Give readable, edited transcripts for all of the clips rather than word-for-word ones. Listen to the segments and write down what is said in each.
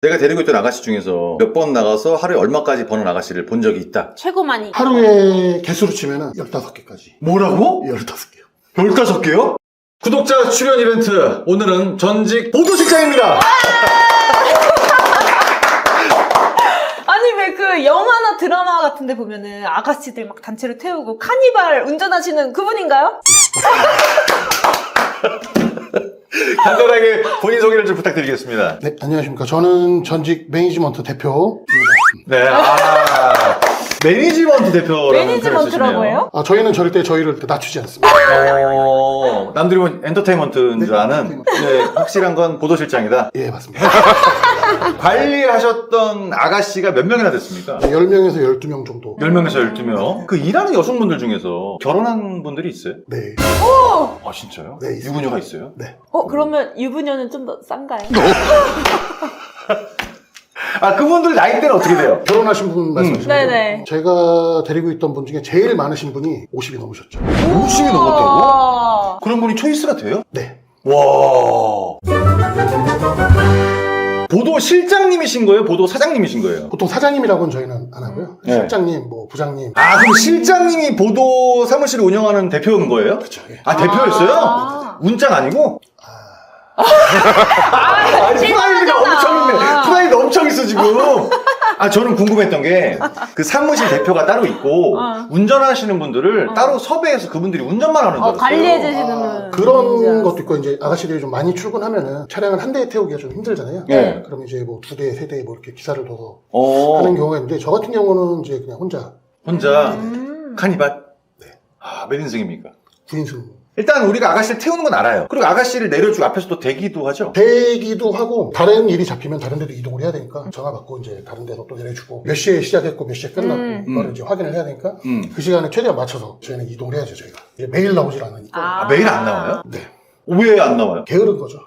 내가 데리고 있던 아가씨 중에서 몇 번 나가서 하루에 얼마까지 버는 아가씨를 본 적이 있다. 최고 많이. 하루에 개수로 치면은 15개까지. 뭐라고? 15개요. 15개요? 구독자 출연 이벤트. 오늘은 전직 보도실장입니다. 아니 왜 그 영화나 드라마 같은데 보면은 아가씨들 막 단체로 태우고 카니발 운전하시는 그분인가요? 간단하게 본인 소개를 좀 부탁드리겠습니다. 네, 안녕하십니까. 저는 전직 매니지먼트 대표입니다. 네, 매니지먼트 대표라는 매니지먼트라고 해요? 저희는 절대 저희를 낮추지 않습니다. 남들이 보면 엔터테인먼트인 줄 아는 네, 확실한 건 보도실장이다. 예, 맞습니다. 관리하셨던 아가씨가 몇 명이나 됐습니까? 10명에서 12명 정도. 10명에서 12명. 그 일하는 여성분들 중에서 결혼한 분들이 있어요? 네. 아, 진짜요? 네, 있습니다. 유부녀가 있어요? 네. 그러면 유부녀는 좀 더 싼가요? 아, 그분들 나이대는 어떻게 돼요? 결혼하신 분 말씀하시는 거죠? 네네. 제가 데리고 있던 분 중에 제일 많으신 분이 50이 넘으셨죠. 50이 넘었다고? 그런 분이 초이스가 돼요? 네. 와. 보도 실장님이신 거예요? 보도 사장님이신 거예요? 보통 사장님이라고는 저희는 안 하고요. 네. 실장님, 뭐 부장님. 아, 그럼 실장님이 보도 사무실을 운영하는 대표인 거예요? 그렇죠. 예. 아, 대표였어요? 운장 아니고? 아니, 프라이드가 엄청 있네. 프라이드 엄청 있어, 지금. 아, 저는 궁금했던 게, 그 사무실 대표가 따로 있고, 운전하시는 분들을 따로 섭외해서 그분들이 운전만 하는 줄 알았어요. 관리해주시는 그런 것도 있고, 이제 아가씨들이 좀 많이 출근하면은 차량을 한 대에 태우기가 좀 힘들잖아요. 네. 그럼 이제 뭐 2대, 3대 뭐 이렇게 기사를 둬서 어, 하는 경우가 있는데, 저 같은 경우는 이제 그냥 혼자 혼자 카니발? 네. 아, 몇 인승입니까? 9인승. 일단 우리가 아가씨를 태우는 건 알아요. 그리고 아가씨를 내려주고 앞에서 또 대기도 하죠. 대기도 하고, 다른 일이 잡히면 다른 데도 이동을 해야 되니까, 전화 받고 이제 다른 데서 또 내려주고, 몇 시에 시작했고 몇 시에 끝났고, 그거를 이제 확인을 해야 되니까, 그 시간에 최대한 맞춰서 저희는 이동을 해야죠, 저희가. 이제 매일 나오질 않으니까. 아, 매일 안 나와요? 네. 왜 안 나와요? 게으른 거죠.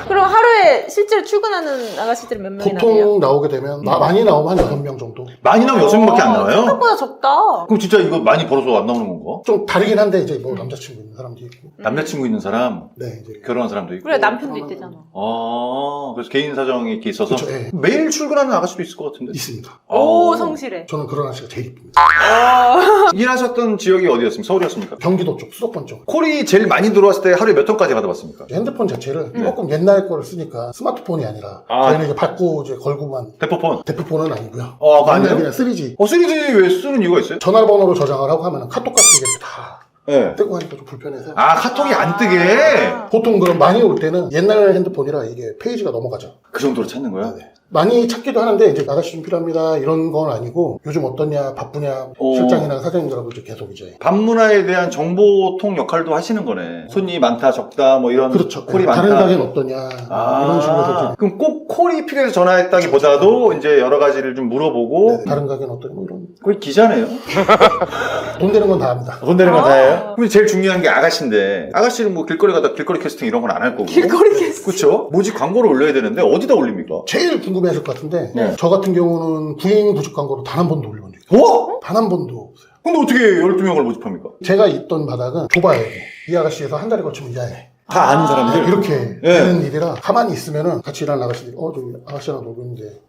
그럼 하루에 실제로 출근하는 아가씨들은 몇 명이나 돼요? 보통 나오게 되면, 많이 나오면 한 6명 정도. 많이 나오면 6명밖에 안 나와요? 생각보다 적다. 그럼 진짜 이거 많이 벌어서 안 나오는 건가? 좀 다르긴 한데, 이제 뭐 남자친구 있는 사람도 있고. 남자친구 있는 사람, 네, 이제. 결혼한 사람도 있고. 그래 남편도 있대잖아. 아, 그래서 개인 사정이 이렇게 있어서 그쵸, 예. 매일 출근하는 아가씨도 있을 것 같은데. 있습니다. 오 어. 성실해. 저는 그런 아저씨가 제일 이쁩니다. 일하셨던 지역이 어디였습니까? 서울이었습니까? 경기도 쪽, 수도권 쪽. 콜이 제일 많이 들어왔을 때 하루에 몇 ton까지 받아봤습니까? 핸드폰 자체를 조금 옛날 거를 쓰니까 스마트폰이 아니라 저희는 이제 받고 이제 걸고만 대포폰. 대표폰은 아니고요. 그거 옛날 아니에요? 그냥 3G. 3G 왜 쓰는 이유가 있어요? 전화번호로 저장을 하고 하면 카톡 같은 게 다 네. 뜨고 하니까 좀 불편해서. 아, 카톡이 안 뜨게? 보통 그럼 많이 올 때는 옛날 핸드폰이라 이게 페이지가 넘어가죠. 그 정도로 찾는 거야? 네. 많이 찾기도 하는데 이제 아가씨 좀 필요합니다 이런 건 아니고 요즘 어떠냐 바쁘냐 오. 실장이나 사장님들하고 이제 계속 이제 밤문화에 대한 정보통 역할도 하시는 거네. 손이 많다, 적다, 뭐 이런. 그렇죠. 콜이 네, 많다. 다른 가게는 어떠냐 이런 식으로 해서 그럼 꼭 콜이 필요해서 전화했다기보다도 이제 여러 가지를 좀 물어보고. 네, 다른 가게는 어떠냐 뭐 이런 거의 기자네요. 돈 되는 건 다 합니다. 돈 되는 건 다예요? 근데 제일 중요한 게 아가씨인데, 아가씨는 뭐 길거리 가다 길거리 캐스팅 이런 건 안 할 거고. 길거리 캐스팅. 그쵸? 모집 광고를 올려야 되는데 어디다 올립니까? 제일 궁금해하실 것 같은데 네. 저 같은 경우는 부인 구직 광고로 단 한 번도 올려본 적이 없어요. 어? 단 한 번도 없어요. 근데 어떻게 12명을 모집합니까? 제가 있던 바닥은 좁아요. 이 아가씨에서 한 달에 걸치면 이하해. 다 아는 사람들? 이렇게 네. 되는 일이라 가만히 있으면은 같이 일하는 아가씨들이 저기 아가씨랑 놀고 있는데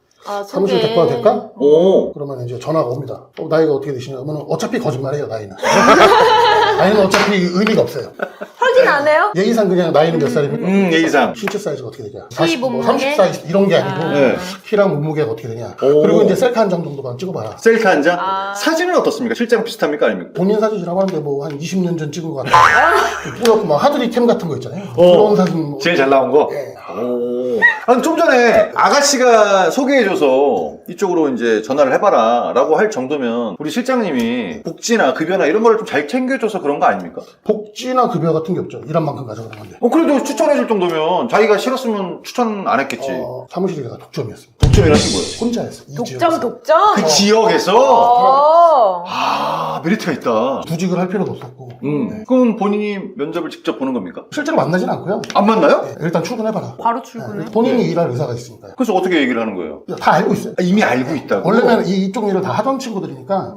사무실 소개. 데리고 와도 될까? 오. 그러면 이제 전화가 옵니다. 나이가 어떻게 되시냐? 그러면 어차피 거짓말해요, 나이는. 나이는 어차피 의미가 없어요. 확인 안 해요? 예의상 그냥 나이는 몇 살입니까? 예의상. 신체 사이즈가 어떻게 되냐? 키, 40, 뭐 몸무게? 30 사이즈 이런 게 아니고 네. 키랑 몸무게가 어떻게 되냐? 오. 그리고 이제 셀카 한 장 정도만 찍어봐라. 셀카 한 장? 아. 사진은 어떻습니까? 실제랑 비슷합니까? 아닙니까? 본인 사진이라고 하는데 뭐 한 20년 전 찍은 것 같아요. 뿌옇고 막 하드리 캠 같은 거 있잖아요. 그런 사진. 뭐. 제일 잘 나온 거? 예. 오. 아니, 좀 전에 아가씨가 소개해줘서 이쪽으로 이제 전화를 해봐라 라고 할 정도면 우리 실장님이 복지나 급여나 이런 거를 좀 잘 챙겨줘서 그런 거 아닙니까? 복지나 급여 같은 게 없죠. 일한 만큼 가져가는 건데. 그래도 추천해줄 정도면 자기가 싫었으면 추천 안 했겠지. 사무실이 내가 독점이었습니다. 독점이라신 거예요? 혼자였어요. 이 독점 지역에서. 독점? 그 지역에서? 어. 아, 메리트가 있다. 구직을 할 필요도 없었고. 네. 그럼 본인이 면접을 직접 보는 겁니까? 실제로 만나진 않고요. 안 만나요? 네, 일단 출근해봐라. 바로 출근해? 네, 본인이 일할 의사가 있으니까요. 그래서 어떻게 얘기를 하는 거예요? 다 알고 있어요. 아, 이미 알고 있다고? 원래는 이쪽 일을 다 하던 친구들이니까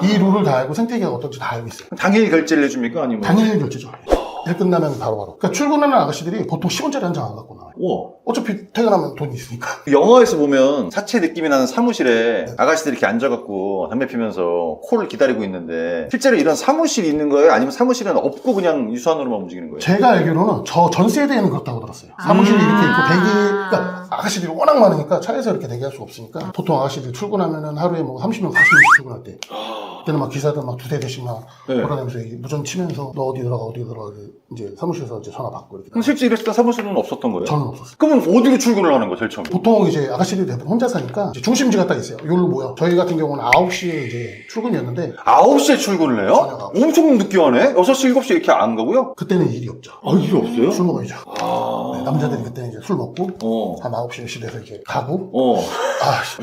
이 룰을 다 알고 생태계가 어떤지 다 알고 있어요. 당일 결제를 해줍니까? 아니면? 당일 결제죠. 일 끝나면 바로바로. 그러니까 출근하는 아가씨들이 보통 10원짜리 한 장 안 갖고 나와요. 우와. 어차피 퇴근하면 돈이 있으니까. 영화에서 보면 사채 느낌이 나는 사무실에 아가씨들이 이렇게 앉아갖고 담배 피면서 콜을 기다리고 있는데 실제로 이런 사무실이 있는 거예요? 아니면 사무실은 없고 그냥 유선으로만 움직이는 거예요? 제가 알기로는 저 전 세대에는 그렇다고 들었어요. 사무실이 이렇게 있고 그러니까 아가씨들이 워낙 많으니까 차에서 이렇게 대기할 수 없으니까 보통 아가씨들 출근하면은 하루에 뭐 30명, 40명씩 출근할 때 그때는 막 기사들 막 두세 대씩 막 네. 돌아다니면서 무전 치면서 너 어디 들어가 이제 사무실에서 이제 전화 받고 이렇게. 그럼 실제 이랬을 때 사무실은 없었던 거예요? 저는 없었어요. 그러면 어디로 출근을 하는 거예요, 제일 처음에? 보통 이제 아가씨들이 대부분 혼자 사니까 이제 중심지가 딱 있어요. 여기로 모여. 저희 같은 경우는 9시에 이제 출근이었는데 9시에 출근을 해요? 저녁 9시. 엄청 늦게 하네? 6시, 7시 이렇게 안 가고요? 그때는 일이 없죠. 일이 없어요? 술 먹어야죠. 아. 네, 남자들이 그때는 이제 술 먹고 한 9시, 10시 돼서 이제 가고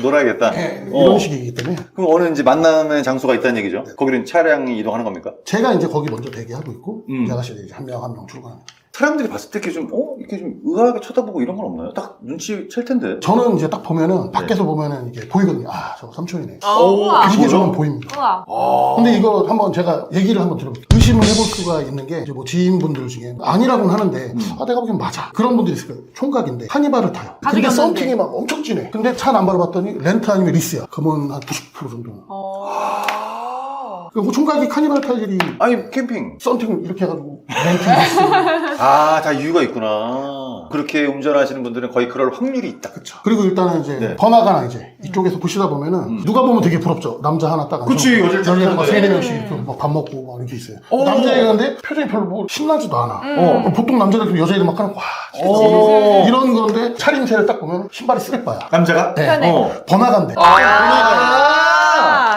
놀아야겠다. 이런 식이기 때문에 그럼 어느 이제 만남의 장소가 있다는 얘기죠? 거기는 차량이 이동하는 겁니까? 제가 이제 거기 먼저 대기하고 있고 이 아가씨들이 이제 한 명 한 명 출근합니다. 사람들이 봤을 때 이렇게 좀, 이렇게 좀 의아하게 쳐다보고 이런 건 없나요? 딱 눈치 챌 텐데. 저는 이제 딱 보면은 밖에서 보면은 이게 보이거든요. 아, 저거 삼촌이네. 우와. 이게 저는 보입니다. 우와. 근데 이거 한번 제가 얘기를 한번 들어볼게요. 의심을 해볼 수가 있는 게 이제 뭐 지인분들 중에 아니라고는 하는데 내가 보기엔 맞아. 그런 분들이 있을 거예요. 총각인데 카니발을 타요. 가족이 근데 없는데. 썬팅이 막 엄청 진해. 근데 차 남바를 봤더니 렌트 아니면 리스야. 그러면 한 90% 정도는. 그 총각이 카니발 탈 일이 아니, 캠핑. 썬팅 이렇게 해가지고 렌트 리스. 다 이유가 있구나. 그렇게 운전하시는 분들은 거의 그럴 확률이 있다. 그쵸. 그리고 일단은 이제 번화가나 이제 이쪽에서 보시다 보면은 누가 보면 되게 부럽죠. 남자 하나 딱 그치, 앉아서 여자들 여자들 막 착한데. 3-4명씩 이렇게 막밥 먹고 막 이렇게 있어요. 남자애가 근데 표정이 별로 뭐 신나지도 않아. 보통 남자들 여자애들 막 하는 와 이런 건데 차림새를 딱 보면 신발이 쓰레빠야. 남자가? 네. 번화가인데.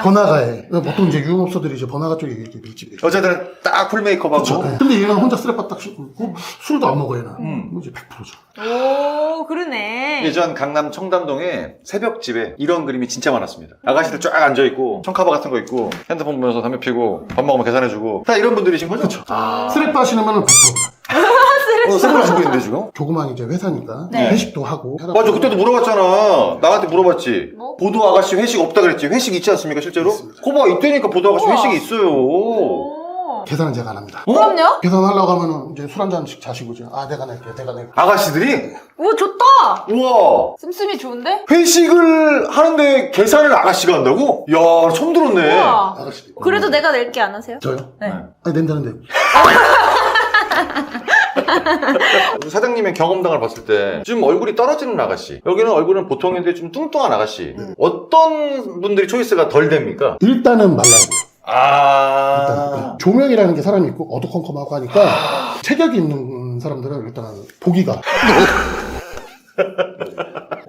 번화가에 보통 이제 유흥업소들이 이제 번화가 쪽에 이렇게 밀집해. 여자들은 딱 풀 메이크업하고. 네. 근데 얘는 혼자 쓰레빠 딱 신고 있고 술도 안 먹어 얘는. 뭐 이제 100%죠. 오, 그러네. 예전 강남 청담동에 새벽집에 이런 그림이 진짜 많았습니다. 아가씨들 쫙 앉아있고, 청카바 같은 거 있고, 핸드폰 보면서 담배 피고, 밥 먹으면 계산해주고, 다 이런 분들이신 거죠? 그렇죠. 쓰레빠 신으면 100%. 새벽 주고 있는데 지금? 조그만 이제 회사니까 네. 회식도 하고. 맞아, 그때도 물어봤잖아. 나한테 물어봤지. 뭐? 보도 아가씨 회식 없다 그랬지. 회식 있지 않습니까, 실제로? 있습니다. 거봐, 이때니까 보도 아가씨 우와. 회식이 있어요. 오. 계산은 제가 안 합니다. 그럼요? 계산하려고 하면은 이제 술 한 잔씩 자시고 이제 내가 낼게. 아가씨들이? 오, 좋다. 우와. 씀씀이 좋은데? 회식을 하는데 계산을 아가씨가 한다고? 야, 처음 들었네. 우와. 아가씨. 그래도 내가 낼게 안 하세요? 저요? 네. 아니 낸다는데. 사장님의 경험담을 봤을 때 좀 얼굴이 떨어지는 아가씨, 여기는 얼굴은 보통인데 좀 뚱뚱한 아가씨, 어떤 분들이 초이스가 덜 됩니까? 일단은 말라야 돼요. 일단 조명이라는 게 사람이 있고 어두컴컴하고 하니까 체격이 있는 사람들은 일단은 보기가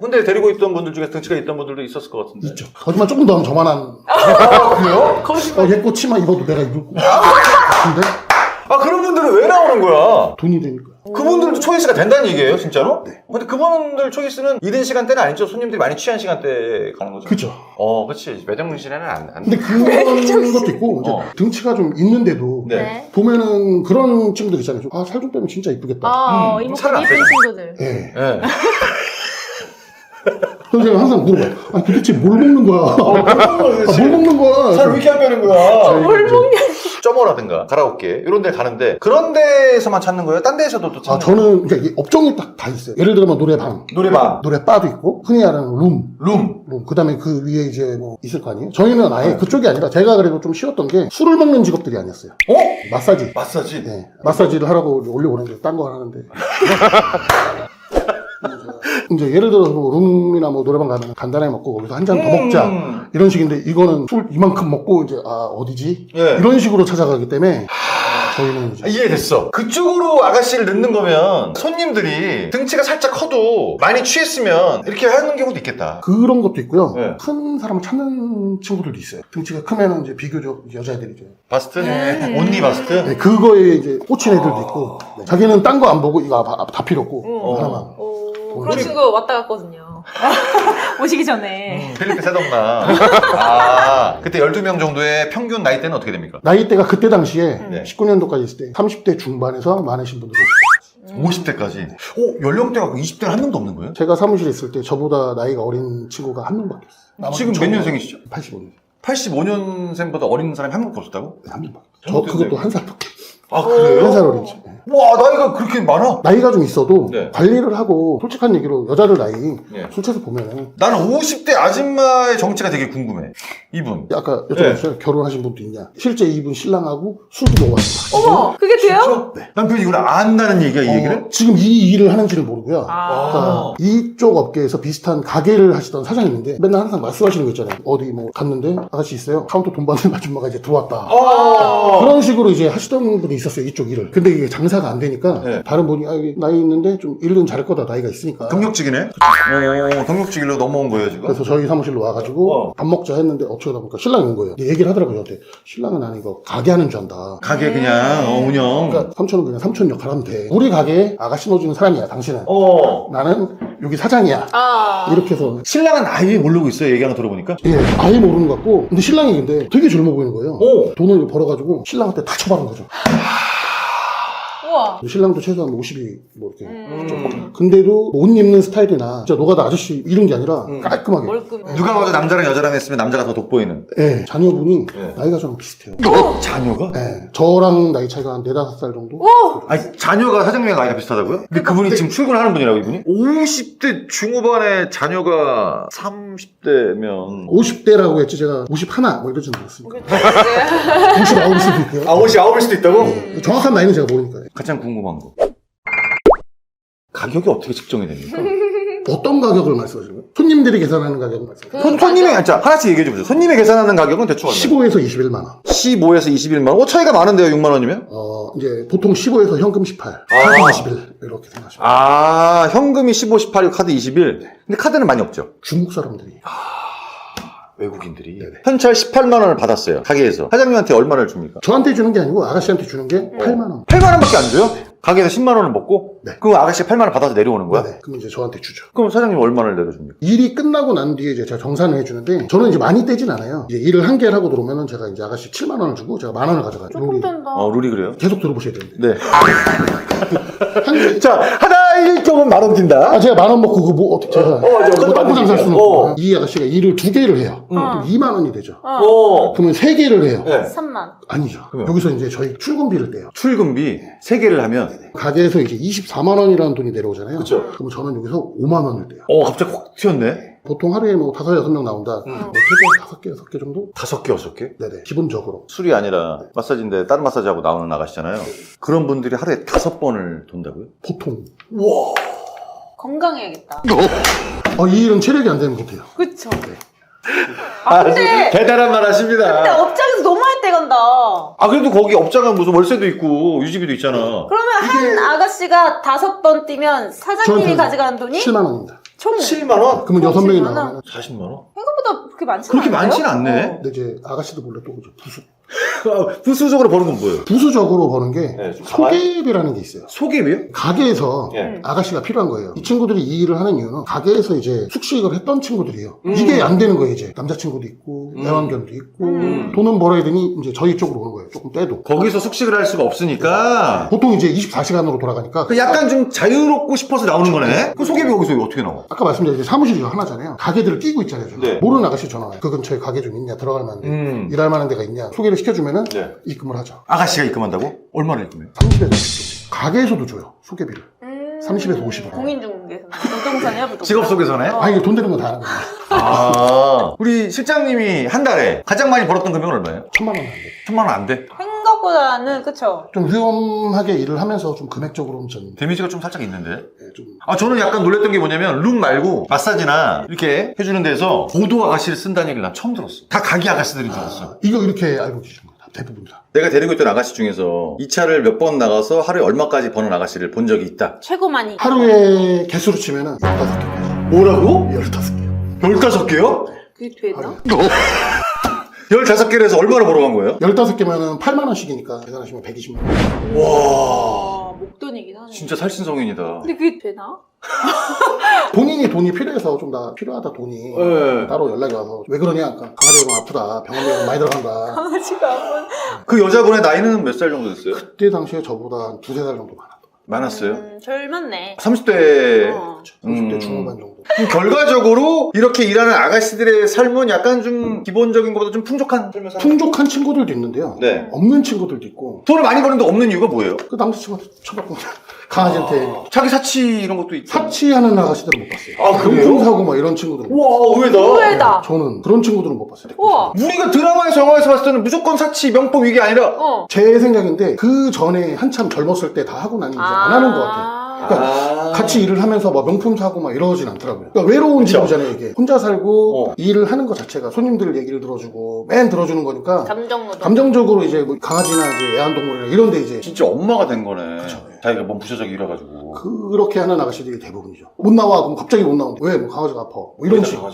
근데 데리고 있던 분들 중에 등치가 있던 분들도 있었을 것 같은데. 있죠. 하지만 조금 더 하면 저만한 그래요? 얘 치마 입어도 내가 입을 거 같은데 그런 분들은 왜 나오는 거야? 돈이 되니까. 그분들도 초이스가 된다는 얘기예요, 진짜로? 네. 근데 그분들 초이스는 이른 시간대는 아니죠. 손님들이 많이 취한 시간대에 가는 거죠. 그죠. 그치. 매장 문신에는 안 근데 그런 것도 있고 이제 등치가 좀 있는데도 네. 보면은 그런 친구들 있잖아요. 살 좀 빼면 진짜 이쁘겠다. 이모가 살은 안 예쁜 빼죠. 친구들. 예. 네. 그래서 제가 항상 물어봐요. 도대체 뭘 먹는 거야? 뭘 먹는 거야? 살 왜 이렇게 안 빼는 거야? 뭘 먹냐? 점어라든가 가라오케 이런 데 가는데 그런 데에서만 찾는 거예요? 딴 데에서도 또 찾는 거예요? 저는 그러니까 이게 업종이 딱 다 있어요. 예를 들면 노래방, 노래방, 노래바도 있고 흔히 말하는 룸. 룸. 그다음에 그 위에 이제 뭐 있을 거 아니에요? 저희는 아예 그쪽이 아니라 제가 그래도 좀 쉬웠던 게 술을 먹는 직업들이 아니었어요. 마사지. 마사지? 네. 마사지를 하라고 올려보는데 딴 거 하는데. 이제 예를 들어서 뭐 룸이나 뭐 노래방 가면 간단하게 먹고 거기서 한 잔 더 먹자 이런 식인데 이거는 술 이만큼 먹고 이제 어디지? 예. 이런 식으로 찾아가기 때문에 저희는 이제 이해됐어. 그쪽으로 아가씨를 넣는 거면 손님들이 등치가 살짝 커도 많이 취했으면 이렇게 하는 경우도 있겠다. 그런 것도 있고요. 네. 큰 사람을 찾는 친구들도 있어요. 등치가 크면은 이제 비교적 여자애들이죠. 바스트? 온리 바스트? 네, 그거에 이제 꽂힌 애들도 있고 네. 자기는 딴 거 안 보고 이거 다 필요 없고 하나만. 그런 친구 왔다 갔거든요. 오시기 전에. 필리핀 새dom나. 그때 12명 정도의 평균 나이대는 어떻게 됩니까? 나이대가 그때 당시에 네. 19년도까지 있을 때 30대 중반에서 많으신 분들이 50대까지. 연령대가 20대는 한 명도 없는 거예요? 제가 사무실에 있을 때 저보다 나이가 어린 친구가 한 명밖에 없어요. 지금 몇 년생이시죠? 85년. 85년생보다 어린 사람이 한 명도 없었다고? 한 명밖에 없어요. 저 그것도 한 살밖에. 아, 그래요? 1살 어린지. 와, 나이가 그렇게 많아? 나이가 좀 있어도 네. 관리를 하고 솔직한 얘기로 여자들 나이 네. 술취해서 보면은 나는 50대 아줌마의 정체가 되게 궁금해. 이분. 아까 여쭤봤어요. 결혼하신 분도 있냐? 실제 이분 신랑하고 술도 먹었습니다. 어머, 그게 돼요? 네. 남편이 이걸 안다는 얘기야, 이 얘기를? 지금 이 일을 하는지는 모르고요. 아. 그러니까 이쪽 업계에서 비슷한 가게를 하시던 사장님인데 맨날 항상 말씀하시는 거 있잖아요. 어디 뭐 갔는데 아가씨 있어요? 카운터 돈 받는 아줌마가 이제 들어왔다. 그런 식으로 이제 하시던 분이 있었어요. 이쪽 일을. 근데 이게 장사가 안 되니까 네. 다른 분이 여기 나이 있는데 좀 일은 잘할 거다. 나이가 있으니까. 경력직이네? 경력직일로 넘어온 거예요, 지금? 그래서 저희 사무실로 와가지고 밥 먹자 했는데 어떻게 하다 보니까 신랑이 온 거예요. 얘기를 하더라고요. 저한테. 신랑은 아니고 가게 하는 줄 안다. 가게 그냥, 운영. 그러니까 삼촌은 그냥 삼촌 역할 하면 돼. 우리 가게에 아가씨 넣어주는 사람이야. 당신은. 나는 여기 사장이야. 아. 이렇게 해서 신랑은 아예 모르고 있어요, 얘기하는 거 들어보니까? 예, 아예 모르는 것 같고 근데 신랑이 근데 되게 젊어 보이는 거예요. 오. 돈을 벌어가지고 신랑한테 다 처박은 거죠. 우와. 신랑도 최소한 50이 뭐 이렇게 근데도 옷 입는 스타일이나 진짜 노가다 아저씨 이런 게 아니라 깔끔하게. 멀끔. 누가 봐도 남자랑 여자랑 했으면 남자가 더 돋보이는. 예, 자녀분이 네. 나이가 저랑 비슷해요. 자녀가? 예, 저랑 나이 차이가 한 4-5살 정도? 아니, 자녀가 사장님과 나이가 비슷하다고요? 근데 그분이 지금 출근하는 분이라고, 이분이? 50대 중후반에 자녀가 30대면. 50대라고 했지 제가 51 뭐 이러지는 않았습니다. 59일 수도 있고요. 아, 59일 수도 있다고? 정확한 나이는 제가 모르니까요. 가장 궁금한 거. 가격이 어떻게 측정이 됩니까? 어떤 가격을 말씀하시는 거예요? 손님들이 계산하는 가격을 말씀하시는 손님이, 자, 하나씩 얘기해 주세요. 손님이 계산하는 가격은 대충 얼마예요? 15에서 21만 원. 15에서 21만 원? 차이가 많은데요, 6만 원이면? 이제 보통 15에서 현금 18, 카드 21 이렇게 생각하시면 아, 현금이 15, 18, 카드 21. 근데 카드는 많이 없죠? 중국 사람들이 외국인들이. 네네. 현찰 18만 원을 받았어요, 가게에서. 사장님한테 얼마를 줍니까? 저한테 주는 게 아니고 아가씨한테 주는 게 8만 원. 8만 원밖에 안 줘요? 가게에서 10만 원을 먹고? 네. 그럼 아가씨가 8만 원 받아서 내려오는 거야? 네. 그럼 이제 저한테 주죠. 그럼 사장님 얼마를 내려줍니까? 일이 끝나고 난 뒤에 이제 제가 정산을 해주는데 저는 이제 많이 떼진 않아요. 이제 일을 한 개를 하고 들어오면은 제가 이제 아가씨 7만 원을 주고 제가 만 원을 가져가요. 조금 된다. 룰이 그래요? 계속 들어보셔야 되는데. 네. 한 개. 자, 하나 일정은 만 원 뛴다. 제가 만 원 먹고 그 뭐 어떻게 제가 맞아. 뭐 딴거 장사할 수는 어. 없고 이 아가씨가 일을 2개를 해요. 그럼 2만 원이 되죠. 그러면 3개를 해요. 네. 3만. 아니죠. 그러면? 여기서 이제 저희 출근비를 떼요. 출근비 3개를 하면. 가게에서 이제 24만 원이라는 돈이 내려오잖아요. 그쵸. 그럼 저는 여기서 5만 원을 떼요. 갑자기 확 튀었네. 보통 하루에 뭐 5-6명 나온다. 뭐 3개, 5개 정도? 5개, 6개? 네네. 기본적으로. 술이 아니라 마사지인데 다른 마사지하고 나오는 아가씨잖아요. 그런 분들이 하루에 5번을 돈다고요? 보통. 건강해야겠다. 이 일은 체력이 안 되면 못해요. 그쵸. 근데 대단한 말 근데 하십니다. 업장에서 너무 많이 떼간다. 그래도 거기 업장은 무슨 월세도 있고 유지비도 있잖아. 그러면 한 아가씨가 5번 뛰면 사장님이 저한테는 가져가는 돈이 7만 원입니다. 총 7만 원? 그러면 6명이 40만 원? 나오면. 40만 원? 생각보다 그렇게 많지는 그렇게 않아요? 많지는 않네. 근데 이제 아가씨도 몰래 또 그죠. 부수적으로 버는 건 뭐예요? 부수적으로 버는 게 네, 좀 가만히- 소개비라는 게 있어요. 소개비요? 가게에서 예. 아가씨가 필요한 거예요. 이 친구들이 이 일을 하는 이유는 가게에서 이제 숙식을 했던 친구들이에요. 이게 안 되는 거예요, 이제. 남자친구도 있고, 애완견도 있고, 돈은 벌어야 되니 이제 저희 쪽으로 오는 거예요. 조금 떼도. 거기서 숙식을 할 수가 없으니까 보통 이제 24시간으로 돌아가니까. 그 약간 좀 자유롭고 싶어서 나오는 거네. 그 소개비 거기서 어떻게 나와? 아까 말씀드린 이제 사무실이 하나잖아요. 가게들을 끼고 있잖아요. 저는. 네. 모르는 아가씨 전화 와요. 그 근처에 가게 좀 있냐? 들어갈 만한데. 일할 만한 데가 있냐? 소개를 시켜주면은 네. 입금을 하죠. 아가씨가 입금한다고? 얼마를 입금해요? 30에서 50. 가게에서도 줘요. 소개비를. 30에서 50원. 공인중개사. 부동산이야, 부동산. 직업 소개서네? 이게 돈 되는 건 다 하는 거예요. 우리 실장님이 한 달에 가장 많이 벌었던 금액은 얼마예요? 1,000만 원 안 돼. 1,000만 원 안 돼? 생각보다는, 그쵸. 좀 위험하게 일을 하면서 좀 금액적으로는 전 데미지가 좀 살짝 있는데? 좀 저는 약간 놀랬던 게 뭐냐면 룸 말고 마사지나 이렇게 해주는 데서 보도 아가씨를 쓴다는 얘기를 난 처음 들었어. 다 가게 아가씨들인 줄 알았어. 이거 이렇게 알고 계신 거예요. 대부분 다. 내가 데리고 있던 아가씨 중에서 이 차를 몇 번 나가서 하루에 얼마까지 버는 아가씨를 본 적이 있다. 최고 많이. 하루에 개수로 치면은 15개까지. 뭐라고? 15개요. 15개요? 그게 되나? 15개를 해서 얼마나 벌어간 거예요? 15개면은 8만 원씩이니까 계산하시면 120만 원. 와, 목돈이긴 하네. 진짜 살신성인이다. 근데 그게 되나? 본인이 돈이 필요해서 좀 다 필요하다 돈이 네. 따로 연락이 와서 왜 그러냐? 그러니까 강아지가 너무 아프다. 병원비가 많이 들어간다. 강아지가 한번. 그 여자분의 나이는 몇 살 정도 됐어요? 그때 당시에 저보다 한 2-3살 정도 많았던 거예요. 많았어요? 젊었네. 30대. 30대 중후반 정도. 그럼 결과적으로 이렇게 일하는 아가씨들의 삶은 약간 좀 기본적인 것보다 좀 풍족한 삶을 사는 풍족한 친구들도 있는데요. 네. 없는 친구들도 있고. 돈을 많이 버는데 없는 이유가 뭐예요? 그 남자친구한테 쳐받고 강아지한테 자기 사치 이런 것도 있고. 사치하는 아가씨들은 못 봤어요. 아, 그래요? 명품 사고 막 이런 친구들은. 우와, 의외다. 의외다. 저는 그런 친구들은 못 봤어요. 우와. 우리가 드라마에서 영화에서 봤을 때는 무조건 사치, 명품 이게 아니라 제 생각인데 그 전에 한참 젊었을 때 다 하고 나니 이제 안 하는 것 같아요. 그러니까 같이 일을 하면서 막 명품 사고 막 이러진 않더라고요. 그러니까 외로운 그쵸. 직업이잖아요, 이게. 혼자 살고 일을 하는 것 자체가 손님들 얘기를 들어주고 맨 들어주는 거니까 감정노동. 감정적으로 이제 뭐 강아지나 이제 애완동물이나 이런 데 이제 진짜 엄마가 된 거네. 그쵸. 자기가 몸 부셔져기 이래가지고. 그렇게 하는 아가씨들이 대부분이죠. 못 나와 그럼 갑자기 못 나오는데 왜? 뭐 강아지가 아파. 뭐 이런 식으로.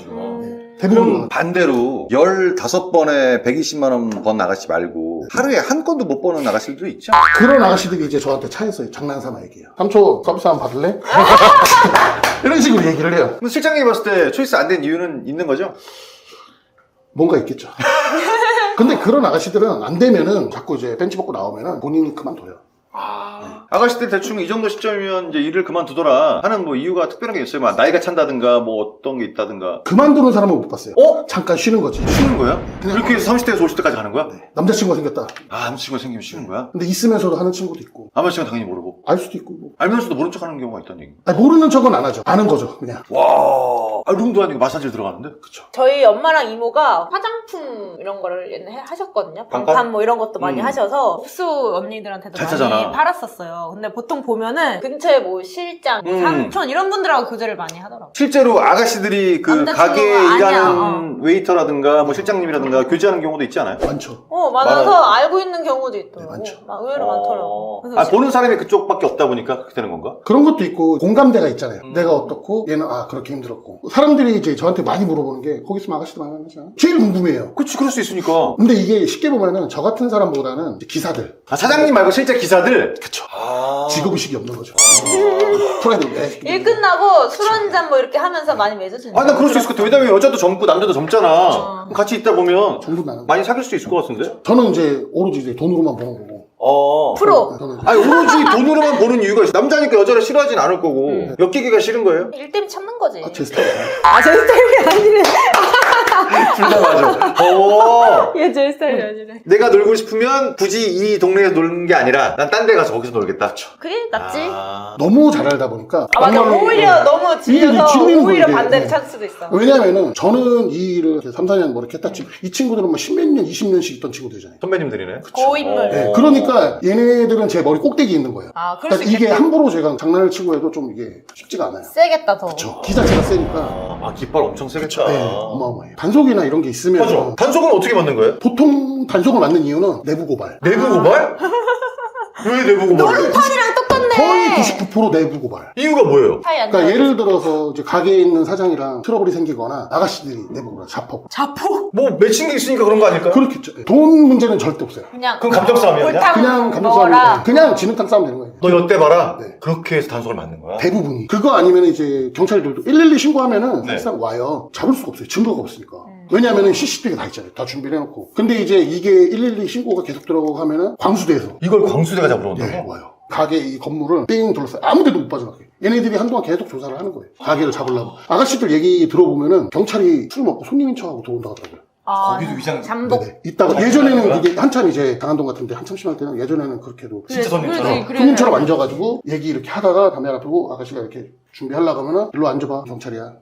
대부분 그럼 반대로 15번에 120만 원 번 아가씨 말고 하루에 한 건도 못 버는 아가씨들도 있죠? 그런 아가씨들이 이제 저한테 차에서 장난삼아 얘기해요. 삼촌 서비스 한번 받을래? 이런 식으로 얘기를 해요. 그럼 실장님이 봤을 때 초이스 안 된 이유는 있는 거죠? 뭔가 있겠죠. 근데 그런 아가씨들은 안 되면은 자꾸 이제 벤치 벗고 나오면은 본인이 그만둬요. 아가씨들 대충 이 정도 시점이면 이제 일을 그만두더라 하는 뭐 이유가 특별한 게 있어요? 막 나이가 찬다든가 뭐 어떤 게 있다든가. 그만두는 사람은 못 봤어요. 어? 잠깐 쉬는 거지. 쉬는 거야? 그렇게 해서 30대에서 50대까지 가는 거야? 남자친구가 생겼다. 아, 남자친구가 생기면 쉬는 거야? 근데 있으면서도 하는 친구도 있고 남자친구는 당연히 모르고. 알 수도 있고 뭐. 알면서도 모른 척 하는 경우가 있다는 얘기. 아니, 모르는 척은 안 하죠. 아는 거죠 그냥. 와, 룸도 아니고 마사지를 들어가는데? 그쵸. 저희 엄마랑 이모가 화장품 이런 거를 옛날에 하셨거든요. 방판 뭐 이런 것도 많이 하셔서 흡수 언니들한테도 잘 많이 타잖아. 팔았었어요. 근데 보통 보면은 근처에 뭐 실장, 뭐 삼촌 이런 분들하고 교제를 많이 하더라고요. 실제로 아가씨들이 그 남자친구가 가게에 아니야. 일하는 웨이터라든가 뭐 실장님이라든가 교제하는 경우도 있지 않아요? 많죠. 많아서 알고 있는 경우도 있더라고. 네, 많죠. 막 의외로 많더라고. 그래서 아, 보는 사람이 그쪽밖에 없다 보니까 그렇게 되는 건가? 그런 것도 있고 공감대가 있잖아요. 내가 어떻고 얘는 아 그렇게 힘들었고. 사람들이 이제 저한테 많이 물어보는 게 거기 있으면 아가씨도 많이 만나잖아. 제일 궁금해요. 그치, 그럴 수 있으니까. 근데 이게 쉽게 보면은 저 같은 사람보다는 이제 기사들 아, 사장님 말고 실제 기사들? 그쵸. 아. 직업의식이 없는 거죠. 프라이드 일 끝나고 술 한잔 뭐 이렇게 하면서 많이 맺어주는. 아, 나 그럴 수 있을 것 같아. 왜냐면 여자도 젊고 남자도 젊잖아. 그럼 같이 있다 보면 전부 나는. 많이 사귈 수 있을 것 같은데? 저는 이제 오로지 이제 돈으로만 버는 거고. 프로. 저는 이제 아니, 오로지 돈으로만 보는 이유가 있어. 남자니까 여자를 싫어하진 않을 거고. 엮이기가 싫은 거예요? 일 때문에 참는 거지. 제 스타일. 제 스타일이 아니래. 둘 다 맞아. 얘제 스타일이 아니래. 내가 놀고 싶으면 굳이 이 동네에서 노는 게 아니라 난 딴 데 가서 거기서 놀겠다. 그게 낫지. 너무 잘 알다 보니까. 맞아. 정말로 오히려 너무 질려서 일이 질리는 오히려 거예요, 반대를 이게. 찾을 수도 있어. 왜냐면은 저는 이 일을 이렇게 3, 4년 뭐 이렇게 했다 치면 이 친구들은 뭐 10몇 년, 20년씩 있던 친구들이잖아요. 선배님들이네. 고인물. 네, 그러니까 얘네들은 제 머리 꼭대기에 있는 거예요. 아, 그럴 수 그러니까 이게 있겠다. 함부로 제가 장난을 치고 해도 좀 이게 쉽지가 않아요. 세겠다, 더. 그쵸. 기 자체가 세니까. 아, 깃발 엄청 세겠다. 네, 어마어마해요. 단속이나 이런 게 있으면 맞아. 단속은 어떻게 받는 거예요? 보통 단속을 맞는 이유는 내부 고발. 내부 고발? 왜 내부 고발을? 판이랑 똑같네. 거의 99% 내부 고발. 이유가 뭐예요? 차이 안 그러니까 나. 예를 들어서 이제 가게에 있는 사장이랑 트러블이 생기거나 아가씨들이 내부 고발, 자폭. 자폭. 뭐 맺힌 게 있으니까 그런 거 아닐까요? 그렇겠죠. 네. 돈 문제는 절대 없어요. 그냥. 그럼 감정 싸움이야, 그냥? 골탕 그냥 감정 먹어라. 싸움, 그냥 진흙탕 싸움 되는 거예요. 너 여태 봐라. 네. 그렇게 해서 단속을 맞는 거야. 대부분이. 그거 아니면 이제 경찰들도 112 신고하면은 네. 사실상 와요. 잡을 수가 없어요. 증거가 없으니까. 왜냐면은 CCTV가 다 있잖아요. 다 준비를 해놓고. 근데 이제 이게 112 신고가 계속 들어가고 하면은 광수대에서 이걸 광수대가 잡으러 온다고? 네, 와요. 가게 이 건물을 삥 둘러싸요. 아무 데도 못 빠져나가게. 얘네들이 한동안 계속 조사를 하는 거예요. 가게를 잡으려고. 아가씨들 얘기 들어보면은 경찰이 술 먹고 손님인 척하고 들어온다고 하더라고요. 거기도 위장- 잠복. 네네. 이따가 예전에는 그게 한참 이제 강한동 같은데 한참 심할 때는 예전에는 그렇게도 진짜 손님처럼. 손님처럼 앉아가지고 얘기 이렇게 하다가 담배 하나 피고 아가씨가 이렇게 준비하려고 하면은 일로 앉아봐 경찰이야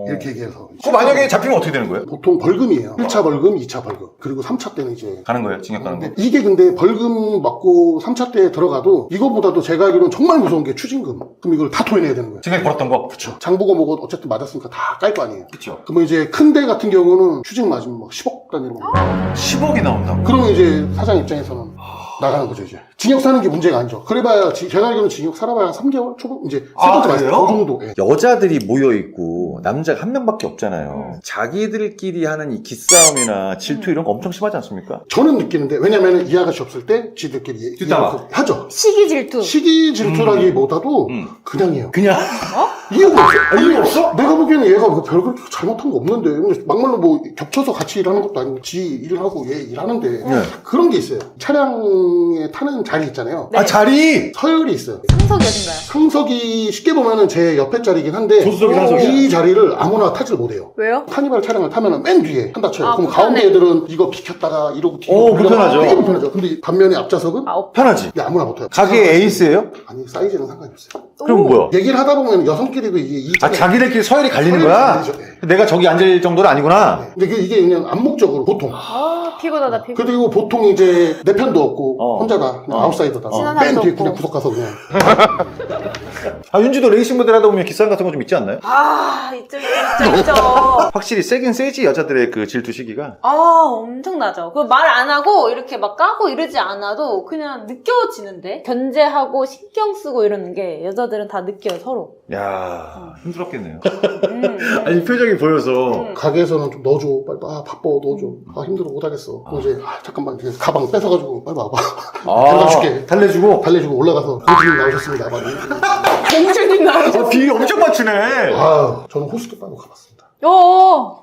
이렇게 얘기해서 그 만약에 잡히면 어떻게 되는 거예요? 보통 벌금이에요. 1차 벌금, 2차 벌금 그리고 3차 때는 이제 가는 거예요? 징역 가는 거? 이게 근데 벌금 맞고 3차 때 들어가도 이거보다도 제가 알기로는 정말 무서운 게 추징금. 그럼 이걸 다 토해내야 되는 거예요. 지금까지 벌었던 거? 그쵸. 장보고 뭐고 어쨌든 맞았으니까 다 깔 거 아니에요. 그쵸. 그러면 이제 큰 데 같은 경우는 추징 맞으면 막 10억 단위로 막 10억이 나온다고? 그러면 이제 사장 입장에서는 나가는 거죠, 이제. 징역 사는 게 문제가 아니죠. 그래봐야, 제가 알기로는 징역 살아봐야 한 3개월 초반? 이제 세 번째 맞아요. 그 정도. 예. 여자들이 모여있고 그리고 남자가 한 명밖에 없잖아요. 자기들끼리 하는 이 기싸움이나 질투 이런 거 엄청 심하지 않습니까? 저는 느끼는데, 왜냐면 이 아가씨 없을 때 지들끼리 뒷담화. 하죠. 시기 질투. 시기 질투라기보다도 그냥 해요. 그냥 이유가 없어. 이유가 없어? 내가 보기에는 얘가 별걸 잘못한 거 없는데 막말로 뭐 겹쳐서 같이 일하는 것도 아니고 지 일하고 얘 일하는데 그런 게 있어요. 차량에 타는 자리 있잖아요. 네. 아 자리! 서열이 있어요. 상석이 어딘가요? 상석이 쉽게 보면은 제 옆에 자리긴 한데 조수석이 상석이야. 이 자리를 아무나 타질 못해요. 왜요? 카니발 차량을 타면은 맨 뒤에 한다 쳐요. 아, 그럼 불편해. 가운데 애들은 이거 비켰다가 이러고 뒤로 불편하죠. 되게 불편하죠. 근데 반면에 앞좌석은 편하지? 이게 아무나 못 타요. 가게 에이스예요? 아니 사이즈는 상관이 없어요. 그럼 뭐야? 얘기를 하다 보면 여성끼리도 이게 이 아 자기들끼리 서열이 갈리는 서열이 거야? 갈리죠. 네. 내가 저기 앉을 정도는 아니구나. 근데 이게 그냥 암묵적으로 보통. 아, 피곤하다, 피곤. 그리고 보통 이제 내 편도 없고 어. 혼자다 그냥 아웃사이더다 친한 맨 사람도 뒤에 없고. 그냥 구석 가서 그냥 아 윤지도 레이싱 모델 하다 보면 기싸움 같은 거 좀 있지 않나요? 아, 있죠. 확실히 세긴 세지 여자들의 그 질투 시기가. 아, 엄청나죠. 그 말 안 하고 이렇게 막 까고 이러지 않아도 그냥 느껴지는데 견제하고 신경 쓰고 이러는 게 여자들은 다 느껴요, 서로. 야 힘들었겠네요. 아니, 표정이 보여서. 가게에서는 좀 넣어줘 빨리 바빠 넣어줘 힘들어 못하겠어 그럼 이제 잠깐만 이제 가방 뺏어가지고 빨리 와봐 데려다 줄게 달래주고. 달래주고 올라가서 고객님 나오셨습니다 빨리 공주님 나오죠. 비 엄청 맞추네. 아 저는 호스트 바로 가봤습니다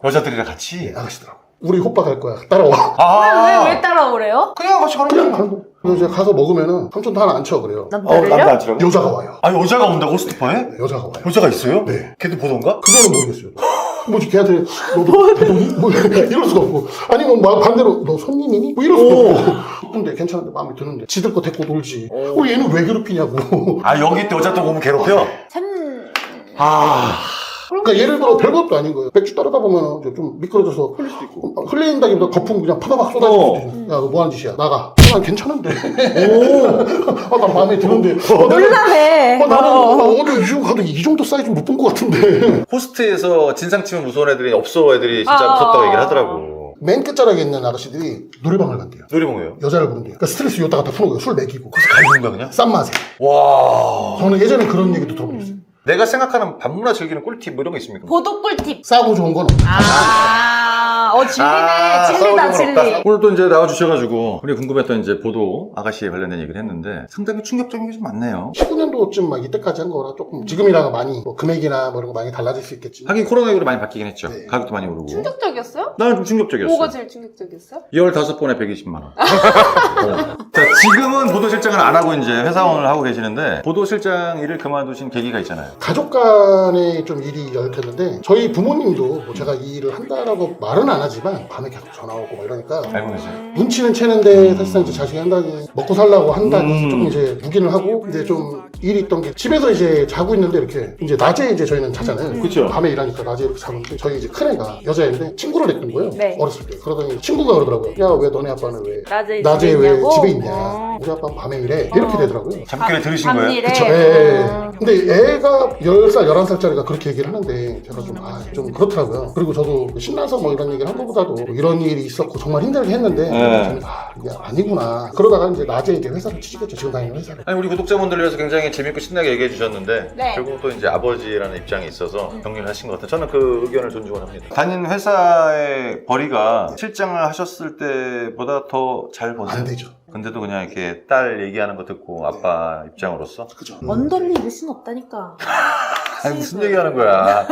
여자들이랑 같이. 나가시더라고 우리 호빠 갈 거야 따라와 왜 따라오래요? 그냥 같이 가는 그냥 거야. 가는 거야 그래서 이제 가서 먹으면 삼촌도 하나 안 쳐 그래요 남자를요? 남자 앉으라고? 여자가 와요 아 여자가 온다고 스토퍼에? 네, 여자가 와요 여자가 있어요? 네. 걔도 보던가? 그거는 모르겠어요. 뭐지, 걔한테, 너도 배동이? 뭐, 이럴 수가 없고. 아니면 뭐 반대로, 너 손님이니? 뭐 이럴 수가 없고. 근데 괜찮은데, 마음에 드는데. 지들 거 데리고 놀지. 얘는 왜 괴롭히냐고. 아 여기 또 여자 또 보면 괴롭혀? 참. 그러니까 예를 들어 별것도 아닌 거예요. 맥주 따르다 보면 좀 미끄러져서 흘릴 수도 있고. 흘린다기보다 거품 그냥 파다박 쏟아질 수도 있고. 야, 너 뭐 하는 짓이야? 나가. 난 괜찮은데. 난 마음에 드는데. 놀라네. 나는 어디 지금 가도 이 정도 사이즈 못 본 것 같은데. 호스트에서 진상 치면 무서운 애들이 없어 애들이 진짜 무섭다고 얘기를 하더라고. 맨 끝자락에 있는 아저씨들이 노래방을 간대요. 놀이공예요? 여자를 부른대요. 그러니까 스트레스 요다 갖다 푸는 거예요. 술 먹이고. 거기서 가리는 거야 그냥? 싼 맛에. 와. 저는 예전에 그런 얘기도 들어본 적 있어요. 내가 생각하는 밤문화 즐기는 꿀팁 뭐 이런 거 있습니까? 보도 꿀팁. 싸고 좋은 건 없다. 진리다, 진리. 오늘 또 이제 나와주셔가지고 우리 궁금했던 이제 보도 아가씨에 관련된 얘기를 했는데 상당히 충격적인 게 좀 많네요. 19년도쯤 막 이때까지 한 거라 조금 지금이랑 많이 뭐 금액이나 뭐 이런 거 많이 달라질 수 있겠지만 하긴 코로나19로 많이 바뀌긴 했죠. 네. 가격도 많이 오르고. 충격적이었어요? 나는 좀 충격적이었어. 뭐가 제일 충격적이었어요? 15번에 120만 원. 자, 지금은 보도실장을 안 하고 이제 회사원을 하고 계시는데 보도실장 일을 그만두신 계기가 있잖아요. 가족 간에 좀 일이 얽혔는데 저희 부모님도 뭐 제가 이 일을 한다라고 말은 안 하지만 밤에 계속 전화 오고 막 이러니까 알고 계세요? 눈치는 채는데 사실상 이제 자식이 한다니 먹고 살라고 한다니 좀 이제 묵인을 하고 이제 좀 일이 있던 게 집에서 이제 자고 있는데 이렇게 이제 낮에 이제 저희는 자잖아요. 그쵸. 밤에 일하니까 낮에 이렇게 자는데 저희 이제 큰애가 여자애인데 친구를 냈던 거예요. 네. 어렸을 때. 그러더니 친구가 그러더라고요. 야 왜 너네 아빠는 왜 낮에 왜 있냐고? 집에 있냐. 우리 아빠는 밤에 일해. 이렇게 되더라고요. 잠결에 들으신 거예요? 밤일에. 그쵸. 예. 근데 애가 10살, 11살짜리가 그렇게 얘기를 하는데 제가 좀 그렇더라고요. 그리고 저도 신나서 뭐 이런 얘기를 한 것보다도 뭐 이런 일이 있었고 정말 힘들게 했는데 저는 이게 아니구나. 그러다가 이제 낮에 이제 회사를 취직했죠. 지금 다니는 회사를. 아니 우리 구독자분들을 위해서 굉장히 재밌고 신나게 얘기해 주셨는데 네. 결국 또 이제 아버지라는 입장이 있어서 격려를 하신 것 같아요. 저는 그 의견을 존중을 합니다. 다닌 회사의 벌이가 실장을 하셨을 때보다 더 잘 버세요? 안 되죠. 근데도 그냥 이렇게 딸 얘기하는 거 듣고 아빠 입장으로서 그죠. 원더미 일 수는 없다니까. 아니 무슨 얘기하는 거야.